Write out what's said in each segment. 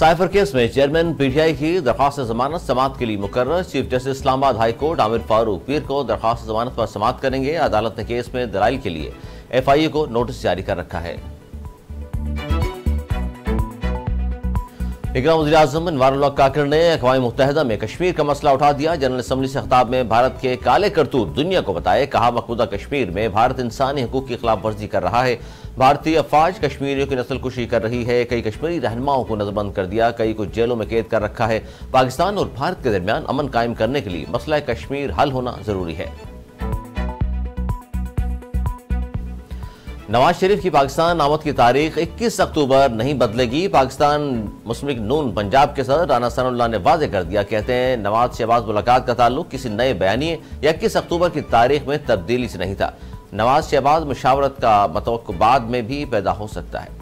Cipher case में chairman PTI की दरख्वास्त जमानत समाअत के लिए मुकर्रर। Chief justice Islamabad high court Aamir Farooq पीर को दरख्वास्त जमानत पर समाअत करेंगे। अदालत ने केस में दलाइल के लिए एफआईए को नोटिस जारी कर रखा है। निगरान वज़ीर-ए-आज़म अनवारुल्लाह काकड़ ने अक़वाम मुत्तहिदा में कश्मीर का मसला उठा दिया। जनरल असम्बली से खिताब में भारत के काले करतूत दुनिया को बताए। कहा, मकबूजा कश्मीर में भारत इंसानी हकूक़ की खिलाफ वर्जी कर रहा है। भारतीय अफवाज कश्मीरियों की नस्लकुशी कर रही है। कई कश्मीरी रहनुमाओं को नजरबंद कर दिया, कई को जेलों में कैद कर रखा है। पाकिस्तान और भारत के दरमियान अमन कायम करने के लिए मसला कश्मीर हल होना जरूरी है। नवाज शरीफ की पाकिस्तान आमद की तारीख 21 अक्टूबर नहीं बदलेगी। पाकिस्तान मुस्लिम लीग नून पंजाब के सदर राना सनाउल्लाह ने वाज़ेह कर दिया। कहते हैं, नवाज शहबाज मुलाकात का ताल्लुक किसी नए बयानिए या 21 अक्टूबर की तारीख में तब्दीली से नहीं था। नवाज शहबाज मुशावरत का मतवक्को बाद में भी पैदा हो सकता है।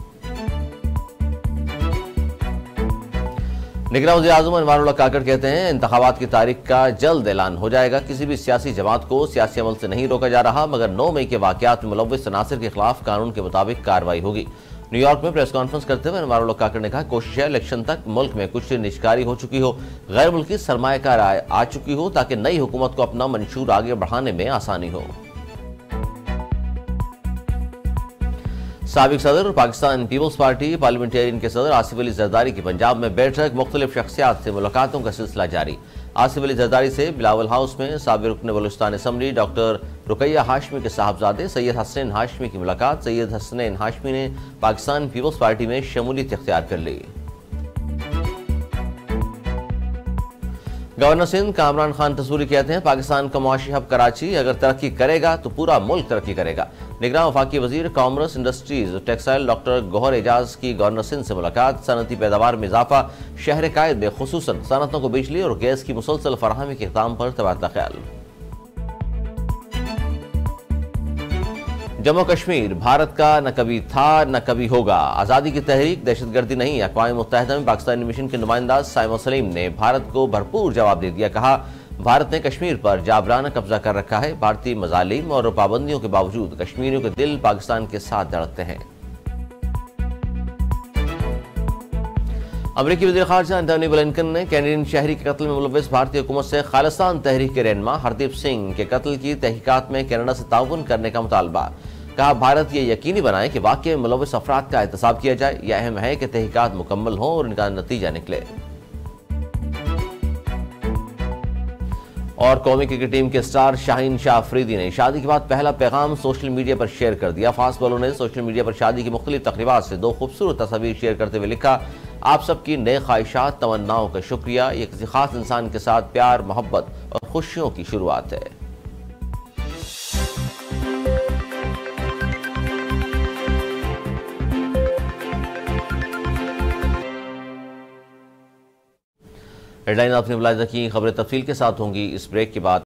निगरान वज़ीर-ए-आज़म अनवारुल्लाह काकड़ कहते हैं, इंतखाबात की तारीख का जल्द ऐलान हो जाएगा। किसी भी सियासी जमात को सियासी अमल से नहीं रोका जा रहा, मगर 9 मई के वाक़यात में मुलव्विस अनासिर के खिलाफ कानून के मुताबिक कार्रवाई होगी। न्यूयॉर्क में प्रेस कॉन्फ्रेंस करते हुए अनवारुल्लाह काकड़ ने कहा, कोशिश है इलेक्शन तक मुल्क में कुछ निजकारी हो चुकी हो, गैर मुल्की सरमायाकार आ चुकी हो, ताकि नई हुकूमत को अपना मंशूर आगे बढ़ाने में आसानी हो। साबिक सदर और पाकिस्तान पीपल्स पार्टी पार्लियामेंटेरियन के सदर आसिफ अली जरदारी की पंजाब में बैठक। मुख्तलिफ शख्सियात से मुलाकातों का सिलसिला जारी। आसिफ अली जरदारी से बिलावल हाउस में साबिक रुकन बलूचिस्तान असम्बली डॉक्टर रुकैया हाशमी के साहबजादे सैयद हसनैन हाशमी की मुलाकात। सैयद हसनैन हाशमी ने पाकिस्तान पीपल्स पार्टी में शमूलियत इख्तियार कर ली। गवर्नर सिंध कामरान खान तसूरी कहते हैं, पाकिस्तान का मुआशी हब कराची अगर तरक्की करेगा तो पूरा मुल्क तरक्की करेगा। निगरान वफाकी वजीर कॉमर्स इंडस्ट्रीज और टेक्सटाइल डॉक्टर गौहर एजाज की गवर्नर सिंध से मुलाकात। सनती पैदावार में इजाफा, शहर कायद में खुसूसन सनतों को बिजली और गैस की मुसलसल फराहमी के इक़दाम पर तबादला ख्याल। जम्मू कश्मीर भारत का न कभी था न कभी होगा। आज़ादी की तहरीक दहशतगर्दी नहीं। अक़वाम मुत्तहिदा में पाकिस्तानी मिशन के नुमाइंदा साइमन सलीम ने भारत को भरपूर जवाब दे दिया। कहा, भारत ने कश्मीर पर जाबराना कब्जा कर रखा है। भारतीय मजालिम और पाबंदियों के बावजूद कश्मीरियों के दिल पाकिस्तान के साथ धड़कते हैं। अमेरिकी वज़ीर ख़ारजा एंटनी ब्लिंकन ने कैनेडियन शहरी के कत्ल में मुलव्विस भारतीय हुकूमत से खालिस्तान तहरीक के रहनुमा हरदीप सिंह के कत्ल की तहकीकात में कनाडा से ताउन करने का मुतालबा। कहा, भारत ये यकीनी बनाए कि वाक़ई में मुलव्विस अफराद का एहतसाब किया जाए। यह अहम है कि तहकीकात मुकम्मल हों और इनका नतीजा निकले। और कौमी क्रिकेट टीम के स्टार शाहीन शाह अफरीदी ने शादी के बाद पहला पैगाम सोशल मीडिया पर शेयर कर दिया। फास्ट बॉलर ने सोशल मीडिया पर शादी की मुख्तलिफ तकरीबात से 2 खूबसूरत तस्वीर शेयर करते हुए लिखा, आप सबकी नए ख्वाहिशात तमन्नाओं का शुक्रिया। ये किसी खास इंसान के साथ प्यार, मोहब्बत और खुशियों की शुरुआत है। हेडलाइन आपने मुलाहिजा की। खबरें तफसील के साथ होंगी इस ब्रेक के बाद।